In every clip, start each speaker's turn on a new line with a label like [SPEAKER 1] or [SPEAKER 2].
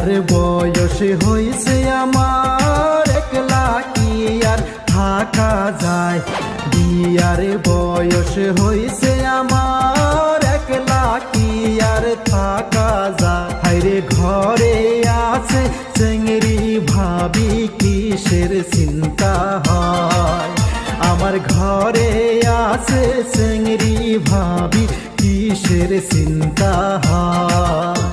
[SPEAKER 1] বিয়ার বয়স হইছে আমার, একলা কি আর থাকা যায়। বিয়ার বয়স হইছে আমার, একলা কি আর থাকা যায়। হায়রে ঘরে আছে চেংড়ি ভাবি, কিসের চিন্তা হয়। আমার ঘরে আছে চেংড়ি ভাবি, কিসের চিন্তা হয়।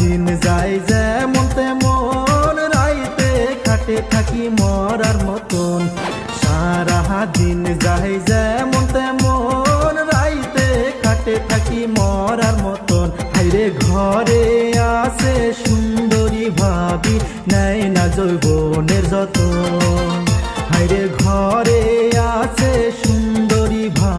[SPEAKER 1] দিন যায় যেমন তেমন, রাইতে কাটে থাকি মরার মতন। সারা দিন যায় যেমন তেমন, রাইতে কাটে থাকি মরার মতন। হায়রে ঘরে আছে সুন্দরী ভাবি, নেয় না যৌবনের যতন। হায়রে ঘরে